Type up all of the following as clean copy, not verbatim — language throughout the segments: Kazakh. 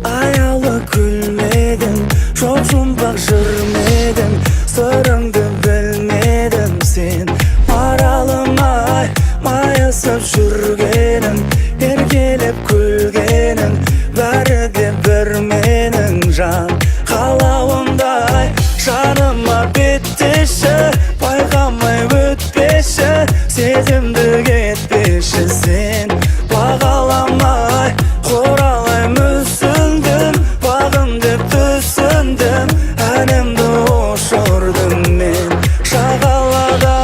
Ayalı gülmedim, çok жұмбақ жүрмедім, сырыңды білмедім сен маралым ай, майысып жүргенің, еркелеп күлгенің, бәрі де бір менің жан қалауымдай. Жаныма беттеші, байқамай өтпеші, сезімді кетпеші сен бағаламай, құралай мүсіндім, бағым деп түсіндім, әнімді ұшырдым мен шағалада.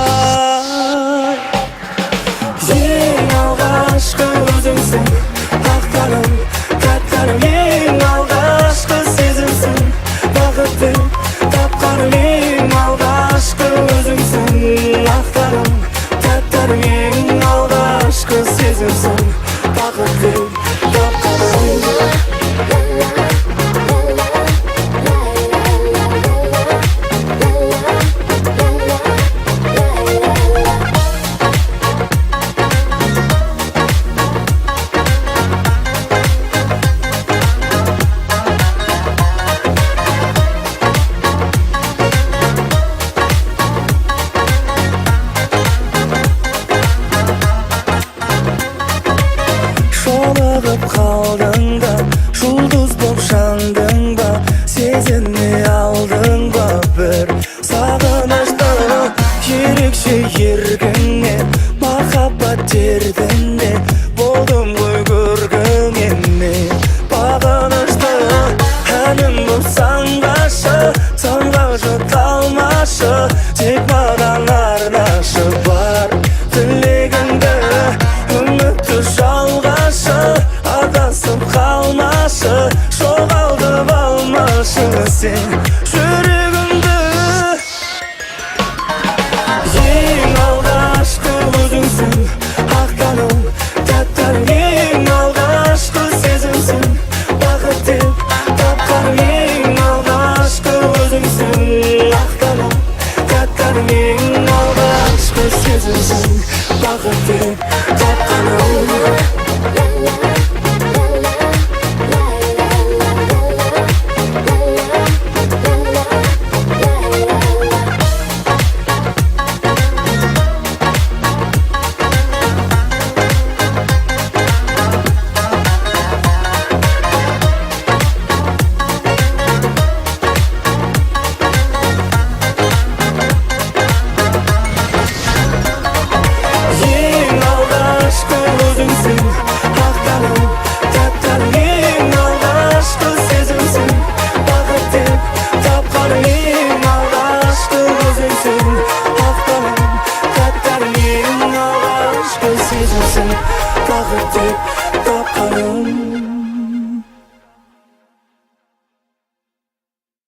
Ең алғашқы өзіңсің, ақтарым, тәттәрім, ең алғашқы сезімсің, бақытты тапқаным, ең алғашқы өзіңсің, ақтарым, тәттәрім, ең алғашқы сезімсің, бақытты тапқаным. Жолығып қалдың ба, жұлдыз боп жандың ба, сезіне алдың ба бір сағынышты, ерекше еркіңнен махаббат дертіне болдым ғой көргіңнен мен бағынышты. Әнім боп саңғашы, санға жұталмашы, тек маған арнашы бар тілегіңді, үмітті жалғашы, адасып қалмашы, жоғалтып алмашы сен жүрегімді. Ең алғашқы өзіңсің, ақтаным, тәттәрім, ең алғашқы сезімсің, бақыт деп тапқаным, ең алғашқы өзіңсің, ақтаным, тәттәрім, ең алғашқы сезімсің, бақыт деп тапқаным. Ең алғашқы өзіңсің, ақтаным, тәттәрім, ең алғашқы сезімсің, бақыт деп тапқаным, ең алғашқы өзіңсің, ақтаным, тәттәрім, ең алғашқы сезімсің, бақыт деп тапқаным.